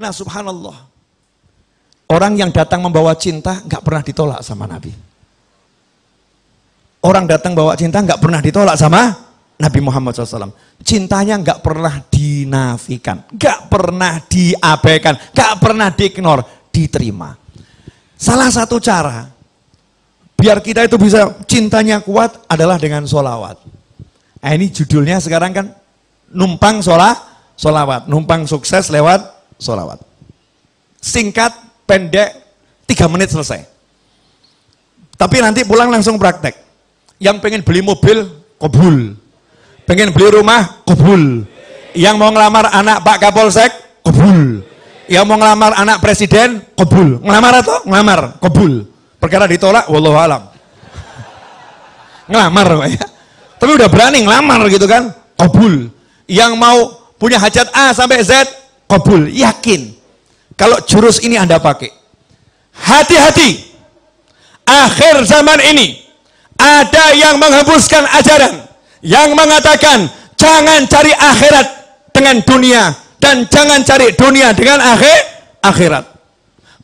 Nah subhanallah, orang yang datang membawa cinta nggak pernah ditolak sama Nabi. Orang datang bawa cinta nggak pernah ditolak sama Nabi Muhammad SAW. Cintanya nggak pernah dinafikan, nggak pernah diabaikan, nggak pernah diignore, diterima. Salah satu cara biar kita itu bisa cintanya kuat adalah dengan sholawat. Nah ini judulnya sekarang kan numpang sholawat, numpang sukses lewat sholawat. Singkat, pendek, 3 menit selesai. Tapi nanti pulang langsung praktek. Yang pengen beli mobil, kabul. Pengen beli rumah, kabul. Yang mau ngelamar anak Pak Kapolsek, kabul. Yang mau ngelamar anak presiden, kabul. Ngelamar atau? Ngelamar, kabul. Perkara ditolak, wallahu alam. Ngelamar, ya. Tapi udah berani ngelamar gitu kan, kabul. Yang mau punya hajat A sampai Z, kabul. Yakin. Kalau jurus ini Anda pakai. Hati-hati. Akhir zaman ini ada yang menghembuskan ajaran yang mengatakan jangan cari akhirat dengan dunia dan jangan cari dunia dengan akhirat.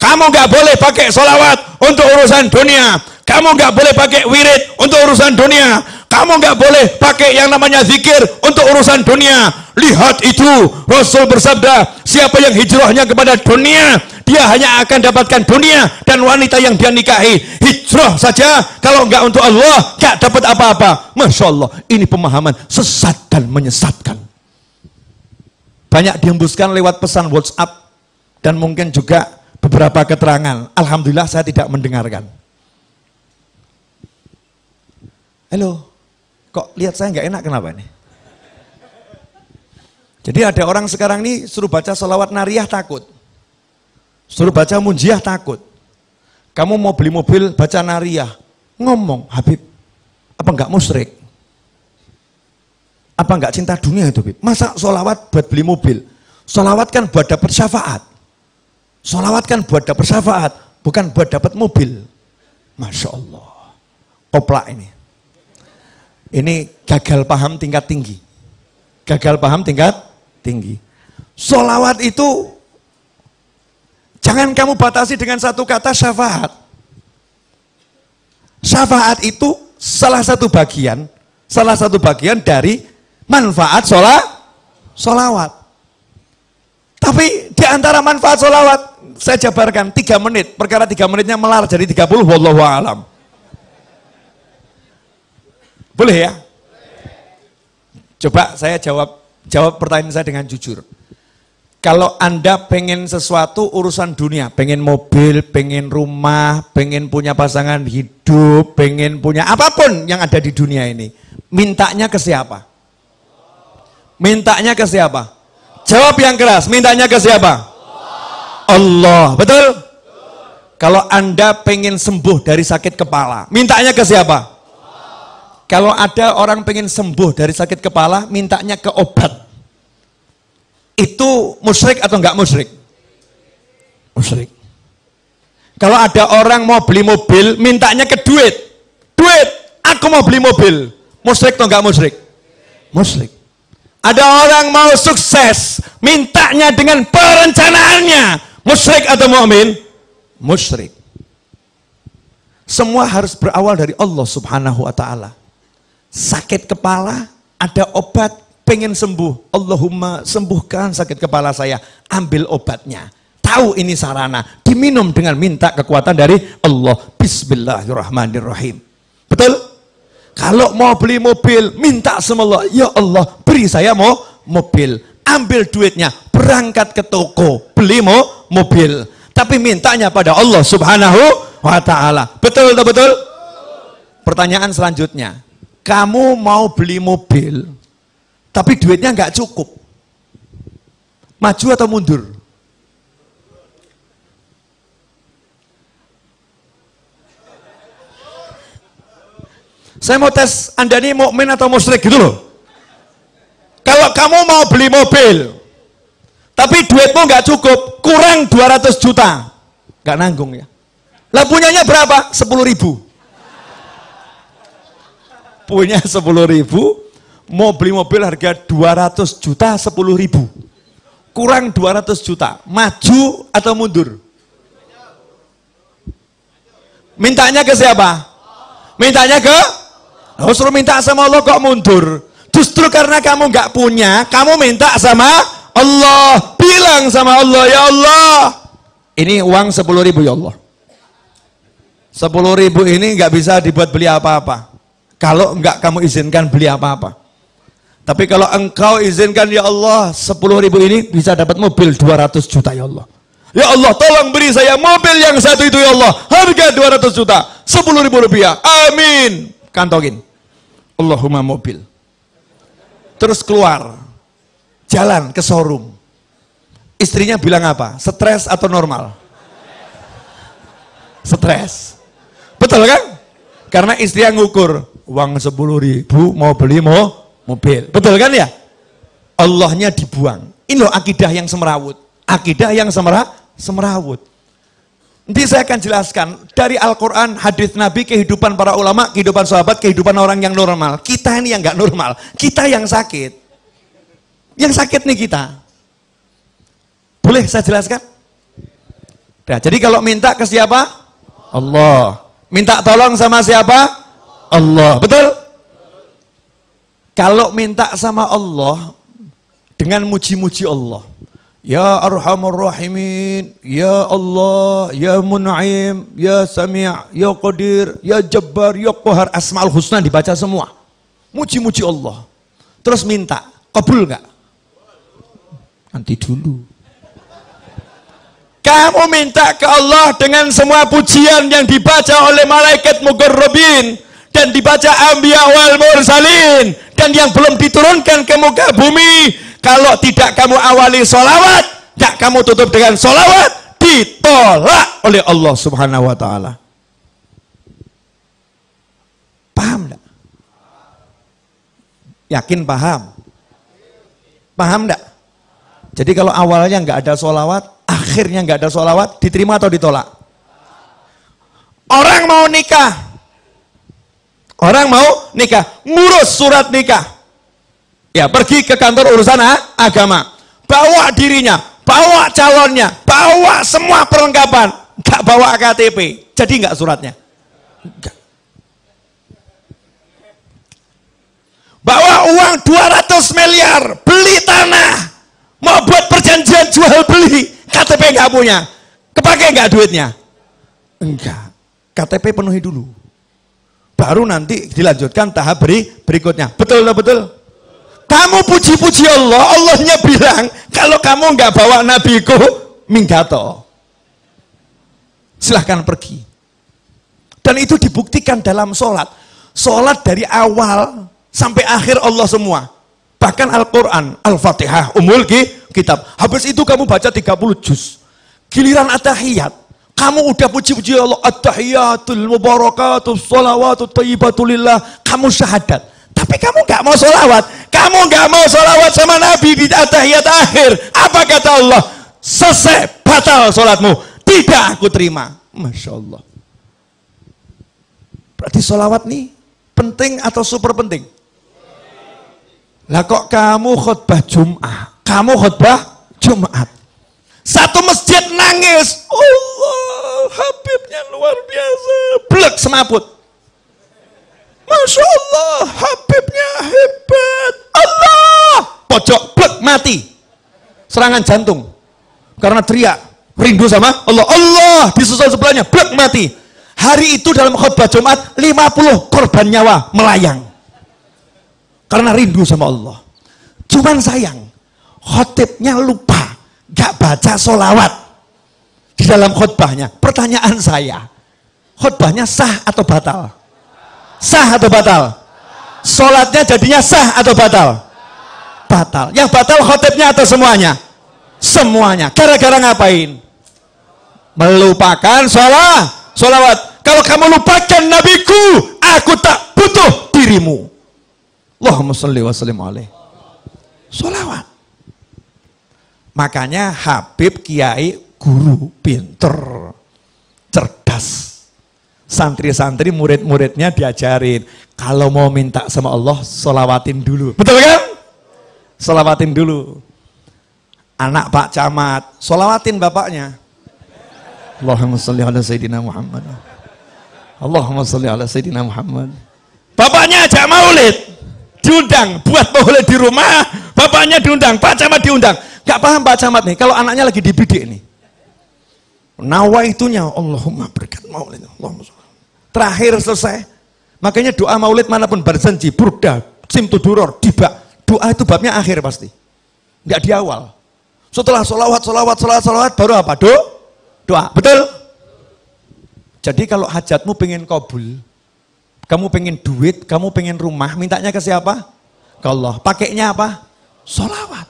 Kamu nggak boleh pakai sholawat untuk urusan dunia. Kamu nggak boleh pakai wirid untuk urusan dunia. Kamu nggak boleh pakai yang namanya zikir untuk urusan dunia. Lihat itu, Rasul bersabda, siapa yang hijrahnya kepada dunia, dia hanya akan dapatkan dunia dan wanita yang dia nikahi. Hijrah saja, kalau nggak untuk Allah, nggak dapat apa-apa. Masya Allah, ini pemahaman sesat dan menyesatkan. Banyak dihembuskan lewat pesan WhatsApp dan mungkin juga beberapa keterangan. Alhamdulillah saya tidak mendengarkan. Halo, kok lihat saya nggak enak kenapa ini? Jadi ada orang sekarang ini suruh baca sholawat nariyah takut. Suruh baca munjiah takut. Kamu mau beli mobil baca nariyah. Ngomong, Habib, apa enggak musyrik? Apa enggak cinta dunia itu, Habib? Masa sholawat buat beli mobil? Sholawat kan buat dapat syafaat. Sholawat kan buat dapat syafaat, bukan buat dapat mobil. Masya Allah. Koplak ini. Ini gagal paham tingkat tinggi. Gagal paham tingkat tinggi. Sholawat itu jangan kamu batasi dengan satu kata syafaat. Syafaat itu salah satu bagian dari manfaat sholawat. Tapi di antara manfaat sholawat, saya jabarkan 3 menit. Perkara 3 menitnya melar jadi 30, wallahu a'lam. Boleh ya? Coba saya jawab pertanyaan saya dengan jujur. Kalau Anda pengen sesuatu urusan dunia, pengen mobil, pengen rumah, pengen punya pasangan hidup, pengen punya apapun yang ada di dunia ini, mintanya ke siapa? Mintanya ke siapa? Jawab yang keras, mintanya ke siapa? Allah, betul? Kalau Anda pengen sembuh dari sakit kepala, mintanya ke siapa? Kalau ada orang pengen sembuh dari sakit kepala, mintanya ke obat. Itu musyrik atau enggak musyrik? Musyrik. Kalau ada orang mau beli mobil, mintanya ke duit. Duit, aku mau beli mobil. Musyrik atau enggak musyrik? Musyrik. Ada orang mau sukses, mintanya dengan perencanaannya. Musyrik atau mukmin? Musyrik. Semua harus berawal dari Allah Subhanahu wa ta'ala. Sakit kepala, ada obat, pengen sembuh. Allahumma sembuhkan sakit kepala saya, ambil obatnya. Tahu ini sarana, diminum dengan minta kekuatan dari Allah. Bismillahirrahmanirrahim. Betul? Kalau mau beli mobil, minta sama Allah, ya Allah beri saya mobil. Ambil duitnya, berangkat ke toko, beli mobil. Tapi mintanya pada Allah Subhanahu wa ta'ala. Betul atau betul? Pertanyaan selanjutnya. Kamu mau beli mobil, tapi duitnya nggak cukup. Maju atau mundur? Saya mau tes Anda ini mukmin atau musyrik gitu loh. Kalau kamu mau beli mobil, tapi duitmu nggak cukup, kurang 200 juta, nggak nanggung ya. Lah punyanya berapa? 10.000. Punya 10.000, mau beli mobil harga 200 juta 10.000. kurang 200 juta, maju atau mundur? Mintanya ke siapa? Mintanya ke? Suruh minta sama Allah kok mundur? Justru karena kamu nggak punya, kamu minta sama Allah. Bilang sama Allah, ya Allah, ini uang 10.000 ya Allah. 10.000 ini nggak bisa dibuat beli apa-apa. Kalau nggak kamu izinkan beli apa-apa. Tapi kalau engkau izinkan ya Allah, 10.000 ini bisa dapat mobil 200 juta ya Allah. Ya Allah, tolong beri saya mobil yang satu itu ya Allah. Harga 200 juta, 10.000 rupiah. Amin. Kantongin. Allahumma mobil. Terus keluar. Jalan ke showroom. Istrinya bilang apa? Stres atau normal? Stres. Betul kan? Karena istri yang ngukur, uang 10.000 mau beli mobil. Betul kan ya? Allahnya dibuang. Ini loh akidah yang semerawut. Akidah yang semerawut. Nanti saya akan jelaskan dari Al-Quran, hadis Nabi, kehidupan para ulama, kehidupan sahabat, kehidupan orang yang normal. Kita ini yang nggak normal. Kita yang sakit. Yang sakit nih kita. Boleh saya jelaskan? Nah, jadi kalau minta ke siapa? Allah. Minta tolong sama siapa? Allah. Betul? Kalau minta sama Allah dengan muji-muji Allah. Ya Arhamar Rahimin, Ya Allah, Ya Mun'im, Ya Sami', Ya Qadir, Ya Jabbar, Ya Qahar, Asma'ul Husna dibaca semua. Muji-muji Allah. Terus minta, kabul nggak? Nanti dulu. Kamu minta ke Allah dengan semua pujian yang dibaca oleh malaikat muqarrabin dan dibaca anbiya wal mursalin dan yang belum diturunkan ke muka bumi. Kalau tidak kamu awali sholawat, tidak kamu tutup dengan sholawat, ditolak oleh Allah Subhanahu wa ta'ala. Paham enggak? Yakin paham? Paham enggak? Jadi kalau awalnya nggak ada sholawat, akhirnya nggak ada sholawat, diterima atau ditolak? Orang mau nikah, ngurus surat nikah, ya pergi ke kantor urusan agama, bawa dirinya, bawa calonnya, bawa semua perlengkapan, nggak bawa KTP, jadi nggak suratnya? Enggak. Bawa uang 200 miliar, beli tanah, mau buat perjanjian jual beli, KTP nggak punya, kepake nggak duitnya? Enggak, KTP penuhi dulu, baru nanti dilanjutkan tahap berikutnya. Betul atau betul? Kamu puji-puji Allah, Allahnya bilang kalau kamu nggak bawa nabiku, minggato, silahkan pergi. Dan itu dibuktikan dalam sholat. Sholat dari awal sampai akhir Allah semua. Bahkan Al-Quran, Al-Fatihah, Ummul Kitab. Habis itu kamu baca 30 juz. Giliran at-tahiyat, kamu udah puji-puji Allah. At-tahiyatul mubarakatul sholawatut thayyibatulillah. Kamu syahadat. Tapi kamu gak mau sholawat. Kamu gak mau sholawat sama Nabi di at-tahiyat akhir. Apa kata Allah? Selesai, batal sholatmu. Tidak aku terima. Masya Allah. Berarti sholawat nih penting atau super penting? Lah kok kamu khutbah Jumat, satu masjid nangis, Allah, Habibnya luar biasa, blek semaput, Masya Allah, Habibnya hebat, Allah, pojok blek mati, serangan jantung, karena teriak, rindu sama Allah, Allah, disusul sebelahnya, blek mati. Hari itu dalam khutbah Jumat, 50 korban nyawa melayang. Karena rindu sama Allah. Cuman sayang, khotibnya lupa, gak baca sholawat di dalam khutbahnya. Pertanyaan saya, khutbahnya sah atau batal? Sah atau batal? Sholatnya jadinya sah atau batal? Batal. Yang batal khotibnya atau semuanya? Semuanya. Gara-gara ngapain? Melupakan sholawat. Kalau kamu lupakan nabiku, aku tak butuh dirimu. Allahumma sholli wa sallim alaihi. Sholawat. Makanya Habib Kiai guru pinter, cerdas. Santri-santri murid-muridnya diajarin, kalau mau minta sama Allah, sholawatin dulu. Betul kan? Sholawatin dulu. Anak Pak Camat, sholawatin bapaknya. Allahumma sholli ala Sayyidina Muhammad. Allahumma sholli ala Sayyidina Muhammad. Bapaknya ajak maulid, diundang buat maulid di rumah. Bapaknya diundang, Pak Camat diundang. Gak paham Pak Camat nih, kalau anaknya lagi dibidik nih. Nawaitunya, Allahumma berkat maulid. Allahumma sholli. Terakhir selesai. Makanya doa maulid manapun berjanji, burda, simtuduror, dibak. Doa itu babnya akhir pasti. Gak di awal. Setelah sholawat, baru apa? Doa. Betul? Jadi kalau hajatmu pengen kabul, kamu pengen duit, kamu pengen rumah, mintanya ke siapa? Ke Allah. Pakainya apa? Sholawat.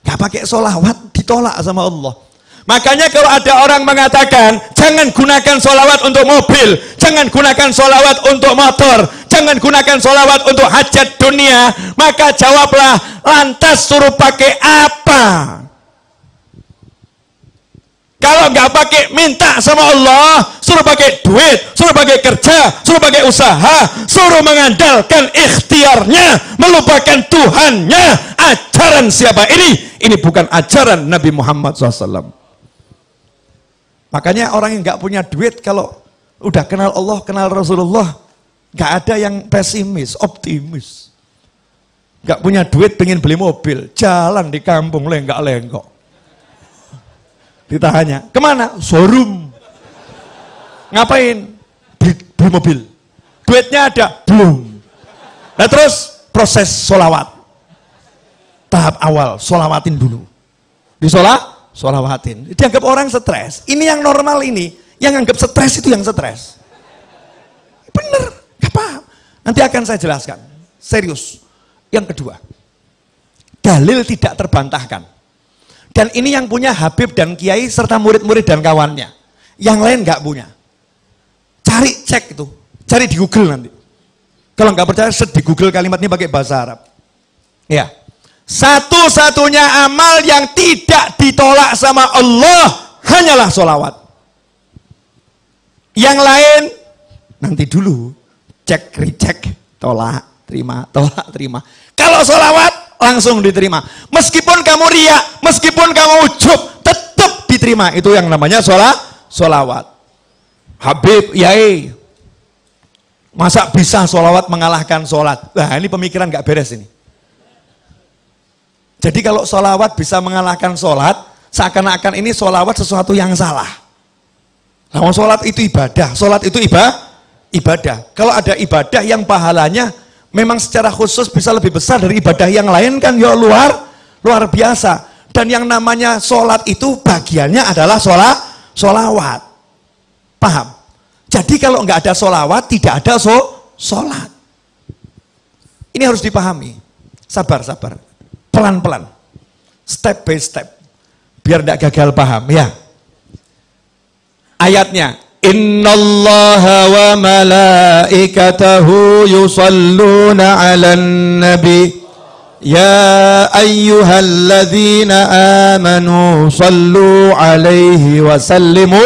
Gak pakai sholawat, ditolak sama Allah. Makanya kalau ada orang mengatakan, jangan gunakan sholawat untuk mobil, jangan gunakan sholawat untuk motor, jangan gunakan sholawat untuk hajat dunia, maka jawablah, lantas suruh pakai apa? Kalau nggak pakai minta sama Allah, suruh pakai duit, suruh pakai kerja, suruh pakai usaha, suruh mengandalkan ikhtiarnya, melupakan Tuhannya. Ajaran siapa ini? Ini bukan ajaran Nabi Muhammad SAW. Makanya orang yang nggak punya duit, kalau udah kenal Allah, kenal Rasulullah, nggak ada yang pesimis, optimis. Nggak punya duit, pengen beli mobil, jalan di kampung lenggak-lenggok. Ditanya, kemana? Showroom. Ngapain? Beli mobil. Duitnya ada? Belum. Nah terus proses sholawat. Tahap awal, sholawatin dulu. Sholawatin. Dianggap orang stres. Ini yang normal ini. Yang anggap stres itu yang stres. Bener, gak paham. Nanti akan saya jelaskan. Serius. Yang kedua, dalil tidak terbantahkan. Dan ini yang punya Habib dan Kiai serta murid-murid dan kawannya. Yang lain nggak punya. Cari cek itu, cari di Google nanti. Kalau nggak percaya, di Google kalimat ini pakai bahasa Arab. Ya, satu-satunya amal yang tidak ditolak sama Allah hanyalah sholawat. Yang lain nanti dulu, cek, recheck, tolak, terima, tolak, terima. Kalau sholawat langsung diterima. Meskipun kamu riak, meskipun kamu ujub, tetap diterima. Itu yang namanya sholawat. Habib, Yai, masa bisa sholawat mengalahkan sholat? Nah ini pemikiran gak beres ini. Jadi kalau sholawat bisa mengalahkan sholat, seakan-akan ini sholawat sesuatu yang salah. Nah, sholat itu ibadah, sholat itu ibadah. Kalau ada ibadah yang pahalanya memang secara khusus bisa lebih besar dari ibadah yang lain kan ya luar biasa. Dan yang namanya sholat itu bagiannya adalah sholawat. Paham? Jadi kalau nggak ada sholawat tidak ada sholat. Ini harus dipahami. Sabar. Pelan-pelan. Step by step. Biar tidak gagal paham ya. Ayatnya. Innallaha wa malaikatahu yusalluna 'alan nabi ya ayyuhalladzina amanu sallu 'alaihi wa sallimu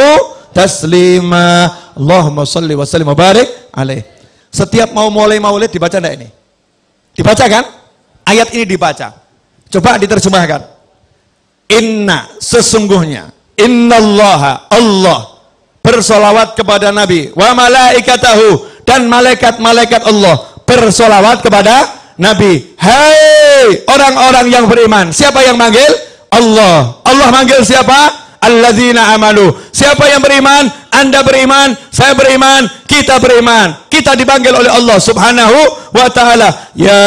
taslima. Allahumma shalli wa sallim wa barik alaihi. Setiap mau mulai maulid dibaca enggak ini? Dibaca kan? Ayat ini dibaca. Coba diterjemahkan. Inna, sesungguhnya, innallaha, Allah bersolawat kepada Nabi, wa malaikatahu, dan malaikat-malaikat Allah bersolawat kepada Nabi. Hai orang-orang yang beriman. Siapa yang manggil? Allah. Allah manggil siapa? Alladzina amanu. Siapa yang beriman? Anda beriman, saya beriman, kita beriman. Kita dipanggil oleh Allah subhanahu wa ta'ala. Ya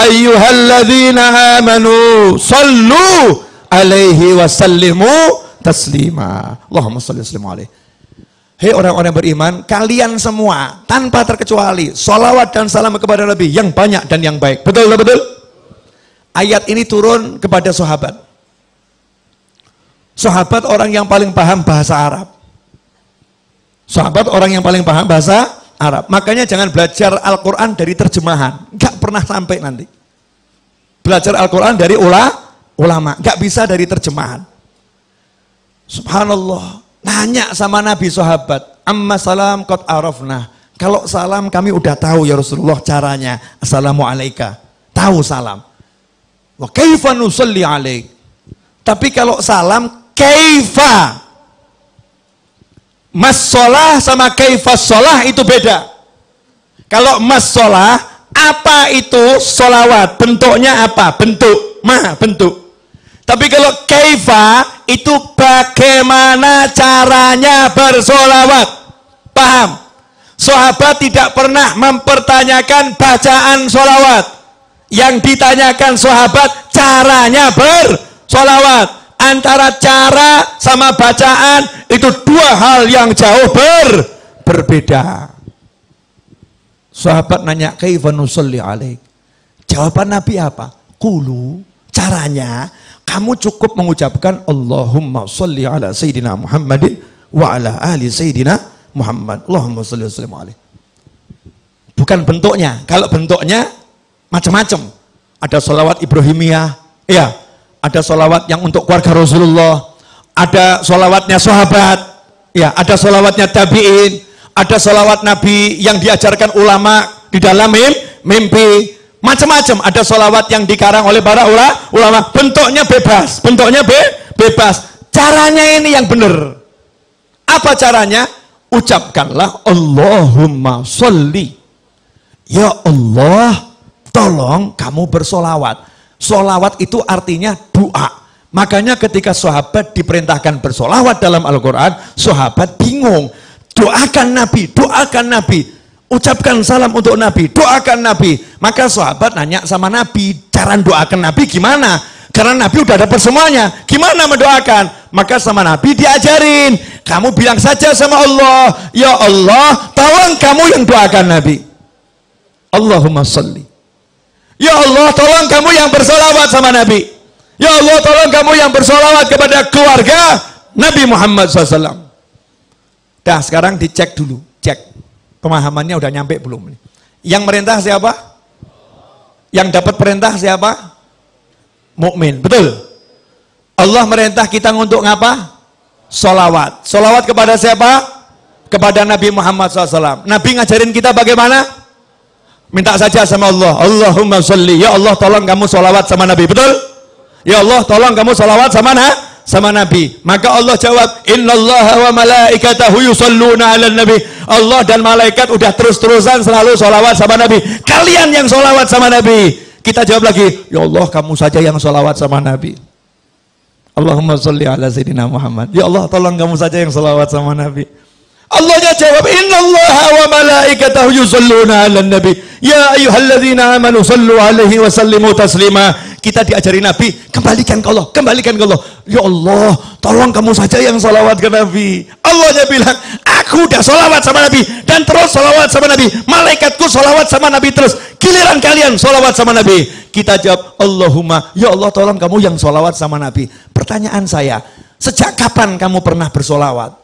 ayyuhalladzina amanu sallu alaihi wa sallimu taslima. Allahumma salli wa sallim alaihi. Hei orang-orang beriman, kalian semua tanpa terkecuali sholawat dan salam kepada Nabi yang banyak dan yang baik. Betul? Ayat ini turun kepada sahabat. Sahabat orang yang paling paham bahasa Arab. Sahabat orang yang paling paham bahasa Arab. Makanya jangan belajar Al-Quran dari terjemahan. Gak pernah sampai nanti. Belajar Al-Quran dari ulama. Gak bisa dari terjemahan. Subhanallah. Nanya sama Nabi sahabat, amma salam qad arafna. Kalau salam kami udah tahu ya Rasulullah caranya. Assalamualaikum. Tahu salam. Wa kaifa nusalli alaik. Tapi kalau salam kaifa. Mas sholah sama kaifas sholah itu beda. Kalau mas sholah, apa itu sholawat? Bentuknya apa? Bentuk. Bentuk. Tapi kalau kaifa, itu bagaimana caranya bersolawat. Paham? Sahabat tidak pernah mempertanyakan bacaan sholawat. Yang ditanyakan sahabat, caranya bersolawat. Antara cara sama bacaan itu dua hal yang jauh berbeda. Sahabat nanya, kaifa nusalli alaik? Jawaban Nabi apa? Qulu, caranya kamu cukup mengucapkan Allahumma sholli ala sayyidina Muhammadin wa ala ali sayyidina Muhammad. Allahumma sholli wa sallim alaih. Bukan bentuknya. Kalau bentuknya macam-macam. Ada sholawat Ibrahimiyah, ya. Ada sholawat yang untuk keluarga Rasulullah, ada sholawatnya sahabat, ya, ada sholawatnya tabi'in, ada sholawat Nabi yang diajarkan ulama di dalam mimpi, macam-macam. Ada sholawat yang dikarang oleh para ulama, bentuknya bebas, bebas. Caranya ini yang benar. Apa caranya? Ucapkanlah Allahumma sholli. Ya Allah, tolong kamu bersolawat. Solawat itu artinya doa. Makanya ketika sahabat diperintahkan bersolawat dalam Al-Quran, sahabat bingung. Doakan Nabi, ucapkan salam untuk Nabi, doakan Nabi. Maka sahabat nanya sama Nabi, cara doakan Nabi gimana? Karena Nabi udah dapat semuanya, gimana mendoakan? Maka sama Nabi diajarin, kamu bilang saja sama Allah, ya Allah, tolong kamu yang doakan Nabi. Allahumma sholli. Ya Allah, tolong kamu yang bersolawat sama Nabi. Ya Allah, tolong kamu yang bersolawat kepada keluarga Nabi Muhammad SAW. Dah, sekarang dicek dulu. Cek. Pemahamannya udah nyampe belum? Yang merintah siapa? Yang dapat perintah siapa? Mukmin. Betul? Allah merintah kita untuk ngapa? Solawat. Solawat kepada siapa? Kepada Nabi Muhammad SAW. Nabi ngajarin kita bagaimana? Minta saja sama Allah, Allahumma sholli, ya Allah tolong kamu sholawat sama Nabi, betul? Ya Allah tolong kamu sholawat sama Nabi. Maka Allah jawab, innallaha wa malaikatahu yusholluna ala nabi. Allah dan malaikat udah terus-terusan selalu sholawat sama Nabi. Kalian yang sholawat sama Nabi. Kita jawab lagi, ya Allah kamu saja yang sholawat sama Nabi. Allahumma sholli ala sayyidina Muhammad. Ya Allah tolong kamu saja yang sholawat sama Nabi. Allahnya jawab, innallaha wa malaikatahu yusholluna 'alan nabi ya ayyuhalladzina amanu shallu 'alaihi wa sallimu taslima. Kita diajari Nabi, kembalikan ke Allah, kembalikan ke Allah. Ya Allah, tolong kamu saja yang salawat ke Nabi. Allahnya bilang, aku udah salawat sama Nabi dan terus salawat sama Nabi. Malaikatku salawat sama Nabi terus. Giliran kalian salawat sama Nabi. Kita jawab, Allahumma, ya Allah tolong kamu yang salawat sama Nabi. Pertanyaan saya, sejak kapan kamu pernah bersolawat?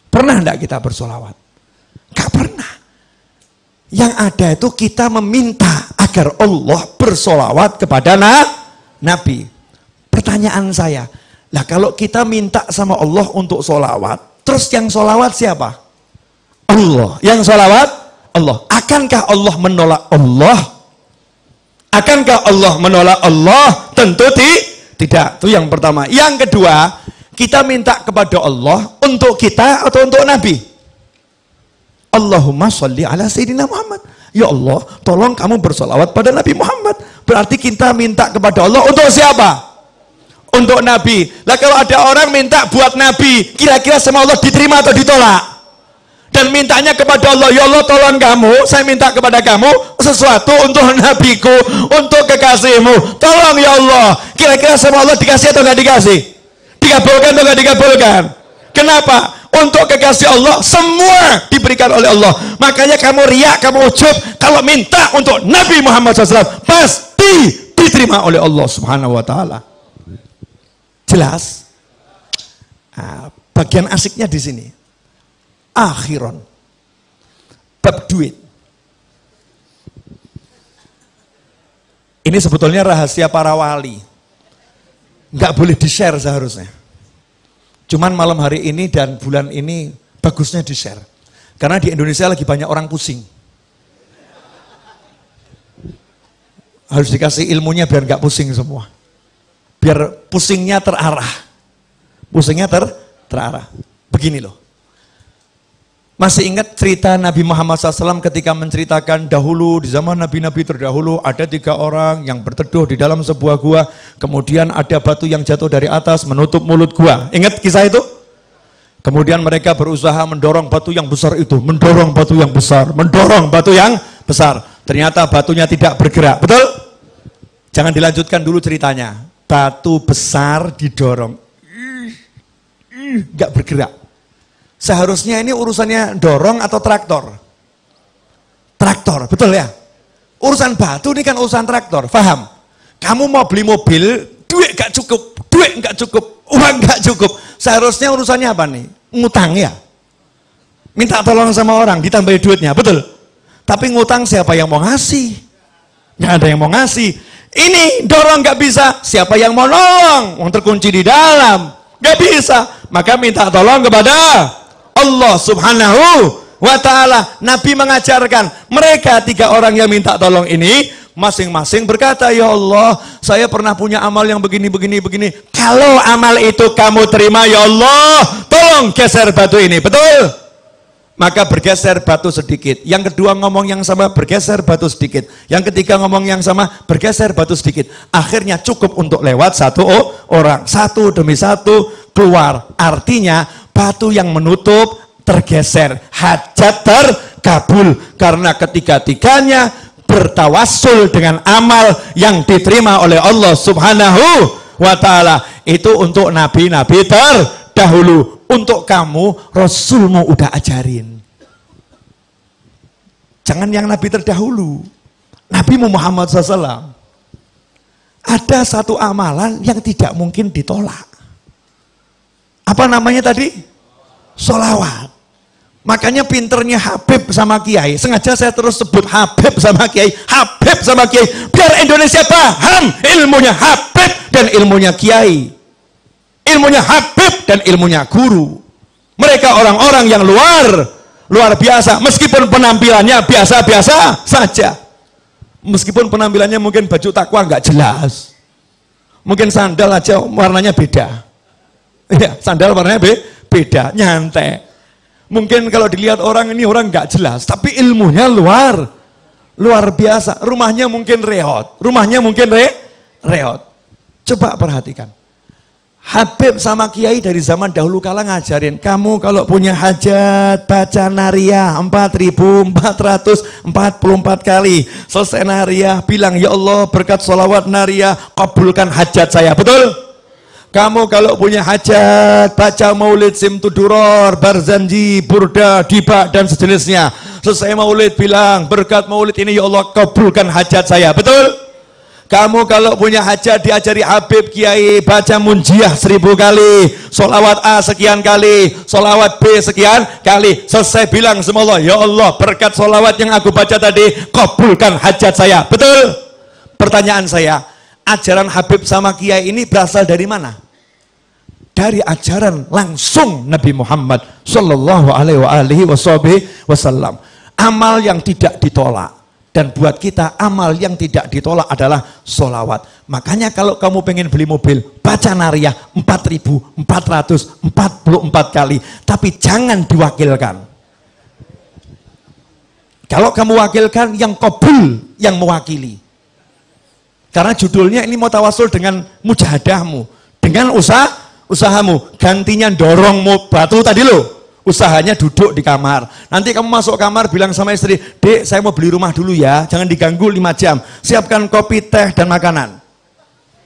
Pernah enggak kita bersolawat? Gak pernah. Yang ada itu kita meminta agar Allah bersolawat kepada Nabi. Pertanyaan saya, lah kalau kita minta sama Allah untuk solawat, terus yang solawat siapa? Allah. Yang solawat? Allah. Akankah Allah menolak Allah? Akankah Allah menolak Allah? Tentu tidak. Itu yang pertama. Yang kedua, kita minta kepada Allah untuk kita atau untuk Nabi? Allahumma sholli ala sayyidina Muhammad. Ya Allah, tolong kamu bersolawat pada Nabi Muhammad. Berarti kita minta kepada Allah untuk siapa? Untuk Nabi. Lah kalau ada orang minta buat Nabi, kira-kira sama Allah diterima atau ditolak? Dan mintanya kepada Allah, ya Allah tolong kamu, saya minta kepada kamu sesuatu untuk Nabiku, untuk kekasihmu. Tolong ya Allah. Kira-kira sama Allah dikasih atau nggak dikasih? Dikabulkan atau nggak dikabulkan? Kenapa? Untuk kekasih Allah semua diberikan oleh Allah. Makanya kamu riak, kamu ujub kalau minta untuk Nabi Muhammad SAW pasti diterima oleh Allah Subhanahu Wa Taala. Jelas? Nah, bagian asiknya di sini. Akhiron, bab duit. Ini sebetulnya rahasia para wali. Nggak boleh di-share seharusnya. Cuman malam hari ini dan bulan ini bagusnya di-share. Karena di Indonesia lagi banyak orang pusing. Harus dikasih ilmunya biar nggak pusing semua. biar pusingnya terarah. Pusingnya terarah. Begini loh. Masih ingat cerita Nabi Muhammad SAW ketika menceritakan dahulu di zaman Nabi-Nabi terdahulu ada 3 orang yang berteduh di dalam sebuah gua, kemudian ada batu yang jatuh dari atas menutup mulut gua. Ingat kisah itu? Kemudian mereka berusaha mendorong batu yang besar itu, mendorong batu yang besar, mendorong batu yang besar. Ternyata batunya tidak bergerak, betul? Jangan dilanjutkan dulu ceritanya. Batu besar didorong, nggak bergerak. Seharusnya ini urusannya dorong atau traktor? Traktor, betul ya? Urusan batu ini kan urusan traktor, paham? Kamu mau beli mobil, duit gak cukup, uang gak cukup. Seharusnya urusannya apa nih? Ngutang ya? Minta tolong sama orang, ditambahin duitnya, betul? Tapi ngutang siapa yang mau ngasih? Gak ada yang mau ngasih. Ini dorong gak bisa, siapa yang mau nolong? Yang terkunci di dalam, gak bisa. Maka minta tolong kepada Allah Subhanahu wa ta'ala. Nabi mengajarkan mereka 3 orang yang minta tolong ini masing-masing berkata, ya Allah, saya pernah punya amal yang begini. Kalau amal itu kamu terima, ya Allah, tolong geser batu ini, betul? Maka bergeser batu sedikit. Yang kedua ngomong yang sama, bergeser batu sedikit. Yang ketiga ngomong yang sama, bergeser batu sedikit. Akhirnya cukup untuk lewat 1 orang. 1 demi 1 keluar. Artinya batu yang menutup tergeser, hajat terkabul karena ketiga-tiganya bertawassul dengan amal yang diterima oleh Allah Subhanahu wa ta'ala. Itu untuk nabi-nabi terdahulu. Untuk kamu, Rasulmu udah ajarin. Jangan yang nabi terdahulu, Nabi Muhammad SAW. Ada satu amalan yang tidak mungkin ditolak. Apa namanya tadi? Sholawat. Makanya pinternya Habib sama Kiai. Sengaja saya terus sebut Habib sama Kiai. Habib sama Kiai. Biar Indonesia paham ilmunya Habib dan ilmunya Kiai. Ilmunya Habib dan ilmunya guru. Mereka orang-orang yang luar biasa. Meskipun penampilannya biasa-biasa saja. Meskipun penampilannya mungkin baju takwa nggak jelas. Mungkin sandal aja warnanya beda. Ya, sandal warnanya beda, nyantai. Mungkin kalau dilihat orang ini orang nggak jelas, tapi ilmunya luar biasa. Rumahnya mungkin reot, reot. Coba perhatikan. Habib sama Kiai dari zaman dahulu kala ngajarin, kamu kalau punya hajat baca nariyah 4.444 kali. Selesai nariyah bilang, ya Allah berkat sholawat nariyah kabulkan hajat saya, betul? Kamu kalau punya hajat baca maulid simtuduror, barzanji, burda, dibak dan sejenisnya. Selesai maulid bilang berkat maulid ini ya Allah kabulkan hajat saya, betul? Kamu kalau punya hajat diajari Habib Kiai baca munjiah 1000 kali, sholawat A sekian kali, sholawat B sekian kali. Selesai bilang sama Allah, ya Allah berkat sholawat yang aku baca tadi kabulkan hajat saya, betul? Pertanyaan saya, ajaran Habib sama Kiai ini berasal dari mana? Dari ajaran langsung Nabi Muhammad Sallallahu Alaihi Wasallam. Amal yang tidak ditolak. Dan buat kita amal yang tidak ditolak adalah sholawat. Makanya kalau kamu pengen beli mobil, baca nariyah 4.444 kali. Tapi jangan diwakilkan. Kalau kamu wakilkan, yang qabul yang mewakili. Karena judulnya ini mau tawasul dengan mujahadahmu, dengan usahamu. Gantinya dorong batu tadi loh. Usahanya duduk di kamar. Nanti kamu masuk kamar bilang sama istri, Dek saya mau beli rumah dulu ya, jangan diganggu 5 jam. Siapkan kopi, teh, dan makanan.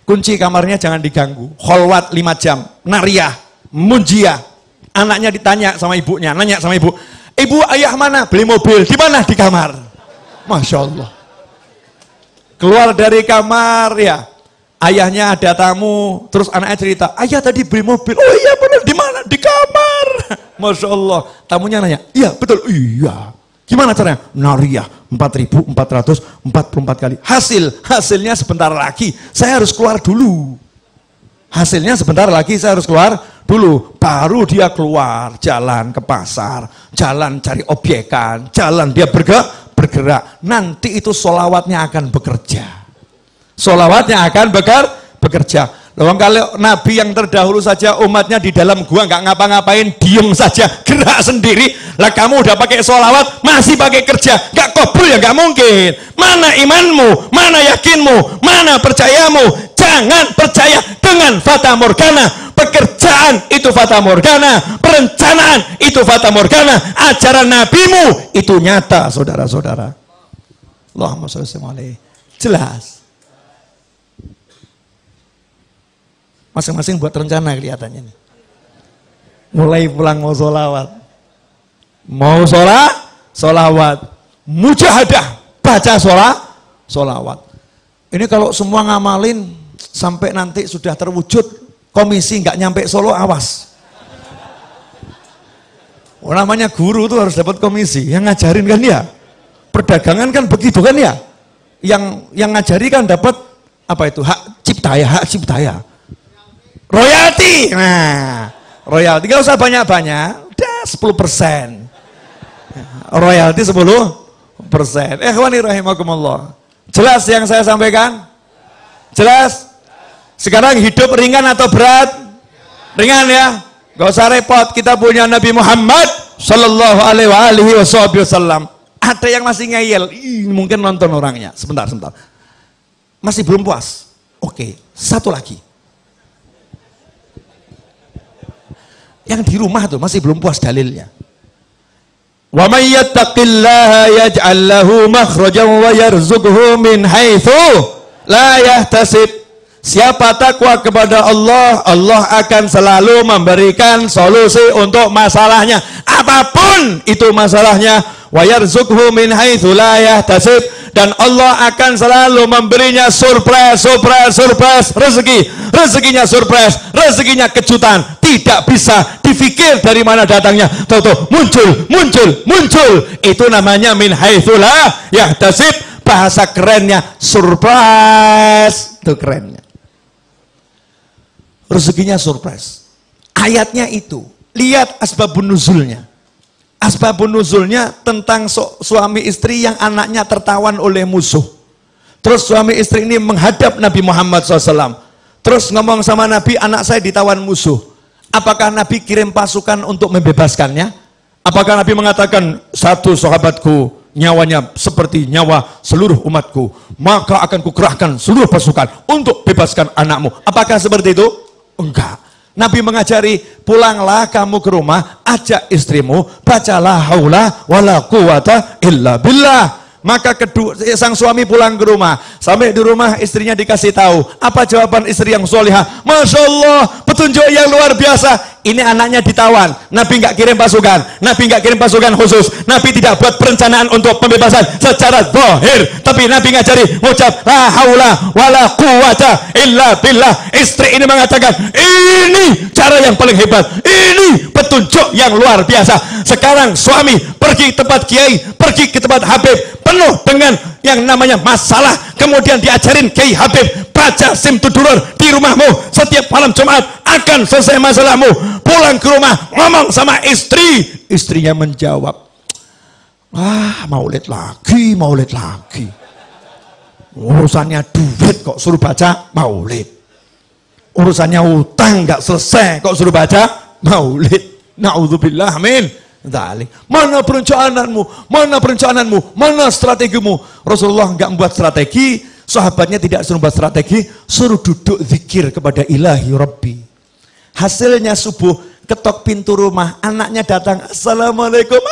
Kunci kamarnya jangan diganggu. Kholwat 5 jam. Nariyah, munjiah. Anaknya ditanya sama ibunya, nanya sama ibu, ibu ayah mana? Beli mobil. Di mana? Di kamar. Masya Allah. Keluar dari kamar ya, ayahnya ada tamu, terus anaknya cerita, ayah tadi beli mobil. Oh iya benar, di mana? Di kamar. Masya Allah. Tamunya nanya, iya betul, iya. Gimana caranya? Nariyah 4.444 kali. Hasilnya sebentar lagi saya harus keluar dulu. Hasilnya sebentar lagi saya harus keluar dulu. Baru dia keluar, jalan ke pasar, jalan cari obyekan, jalan dia bergerak. Nanti itu sholawatnya akan bekerja. Sholawatnya akan bekerja. Loh, kalau Nabi yang terdahulu saja umatnya di dalam gua nggak ngapa-ngapain, diem saja, gerak sendiri. Lah kamu udah pakai sholawat, masih pakai kerja, nggak kabul ya nggak mungkin. Mana imanmu, mana yakinmu, mana percayamu? Jangan percaya dengan fata morgana. Pekerjaan itu fata morgana, perencanaan itu fata morgana, ajaran nabimu itu nyata, saudara-saudara. Allahumma sholli alaihi. Jelas. Masing-masing buat rencana kelihatannya nih. Mulai pulang mau sholawat, mau sholawat, mujahadah, baca sholawat. Ini kalau semua ngamalin sampai nanti sudah terwujud, komisi nggak nyampe Solo, awas. Namanya guru tuh harus dapat komisi, yang ngajarin kan ya. Perdagangan kan begitu kan ya. Yang ngajari kan dapat apa itu, hak cipta ya. Royalti. Nah, royalti nggak usah banyak-banyak, udah 10%. Royalti 10%. Ikhwani rahimakumullah. Jelas yang saya sampaikan? Jelas? Sekarang hidup ringan atau berat? Ringan ya. Gak usah repot, kita punya Nabi Muhammad sallallahu alaihi wasallam. Ada yang masih ngeyel, mungkin nonton orangnya. Sebentar. Masih belum puas. Oke, satu lagi. Yang di rumah tuh masih belum puas dalilnya. Wa may yattaqillaha yaj'al lahu makhrajan wa yarzuqhu min haitsu la yahtasib. Siapa takwa kepada Allah, Allah akan selalu memberikan solusi untuk masalahnya. Apapun itu masalahnya, wa yarzuqhu min haitsu la yahtasib, dan Allah akan selalu memberinya surprise rezeki. Rezekinya surprise, rezekinya kejutan, tidak bisa difikir dari mana datangnya. Tahu muncul. Itu namanya min haitsu la yahtasib. Bahasa kerennya surprise. Itu kerennya. Rezekinya surprise. Ayatnya itu, lihat asbabun nuzulnya. Asbabun nuzulnya tentang suami istri yang anaknya tertawan oleh musuh. Terus suami istri ini menghadap Nabi Muhammad SAW. Terus ngomong sama Nabi, anak saya ditawan musuh. Apakah Nabi kirim pasukan untuk membebaskannya? Apakah Nabi mengatakan, satu sahabatku nyawanya seperti nyawa seluruh umatku, maka akan kukerahkan seluruh pasukan untuk bebaskan anakmu? Apakah seperti itu? Enggak. Nabi mengajari, pulanglah kamu ke rumah, ajak istrimu, bacalah haula wala quwata illa billah. Maka sang suami pulang ke rumah. Sampai di rumah istrinya dikasih tahu. Apa jawaban istri yang solihah? Masya Allah, petunjuk yang luar biasa. Ini anaknya ditawan. Nabi nggak kirim pasukan. Nabi nggak kirim pasukan khusus. Nabi tidak buat perencanaan untuk pembebasan secara zahir. Tapi Nabi ngajari ngucap la haula wala quwata illa billah. Istri ini mengatakan, ini cara yang paling hebat. Ini petunjuk yang luar biasa. Sekarang suami pergi ke tempat kiai, pergi ke tempat habib, penuh dengan yang namanya masalah, kemudian diajarin Kiai Habib, baca Simtudurur di rumahmu setiap malam Jumat, akan selesai masalahmu. Pulang ke rumah, ngomong sama istri, istrinya menjawab, maulid lagi, urusannya duit kok suruh baca maulid, urusannya utang nggak selesai kok suruh baca maulid. Na'udzubillah, amin. Mana perencanaanmu, mana strategimu? Rasulullah nggak membuat strategi, sahabatnya tidak suruh membuat strategi, suruh duduk zikir kepada ilahi Rabbi. Hasilnya subuh, ketok pintu rumah, anaknya datang, assalamualaikum,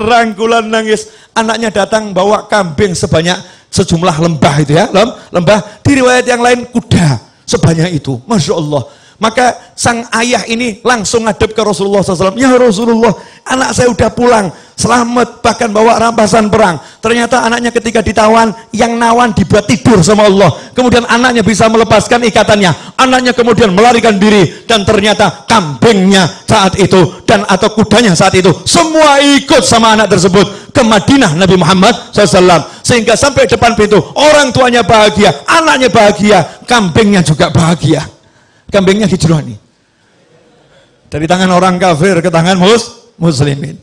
rangkulan nangis. Anaknya datang bawa kambing sejumlah lembah itu ya, lembah. Di riwayat yang lain kuda sebanyak itu, masya Allah. Maka sang ayah ini langsung ngadep ke Rasulullah SAW. Ya Rasulullah, anak saya udah pulang, selamat, bahkan bawa rampasan perang. Ternyata anaknya ketika ditawan, yang nawan dibuat tidur sama Allah. Kemudian anaknya bisa melepaskan ikatannya. Anaknya kemudian melarikan diri. Dan ternyata kambingnya saat itu, atau kudanya saat itu, semua ikut sama anak tersebut ke Madinah Nabi Muhammad SAW. Sehingga sampai depan pintu, orang tuanya bahagia, anaknya bahagia, kambingnya juga bahagia. Kambingnya hijrah nih, dari tangan orang kafir ke tangan muslimin.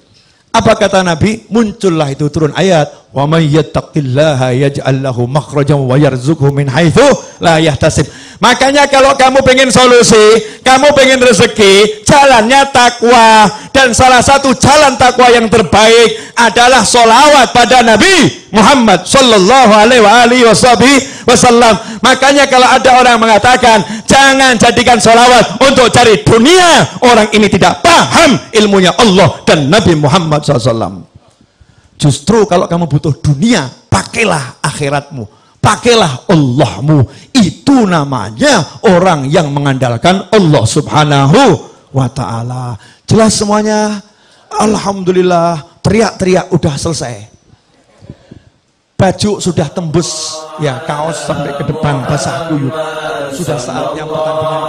Apa kata Nabi? Muncullah itu turun ayat, wa may yattaqillaha yaj'al lahu makhrajan wa yarzuqhu min haitsu la yahtasib. Makanya kalau kamu pengen solusi, kamu pengen rezeki, jalannya takwa. Dan salah satu jalan takwa yang terbaik adalah sholawat pada Nabi Muhammad sallallahu alaihi wasallam. Makanya kalau ada orang mengatakan jangan jadikan sholawat untuk cari dunia, orang ini tidak paham ilmunya Allah dan Nabi Muhammad SAW. Justru kalau kamu butuh dunia, pakailah akhiratmu, pakailah Allahmu. Itu namanya orang yang mengandalkan Allah subhanahu wa ta'ala. Jelas semuanya? Alhamdulillah. Teriak-teriak udah selesai. Baju sudah tembus, ya kaos sampai ke depan basah kuyup. Sudah saatnya pertandingan.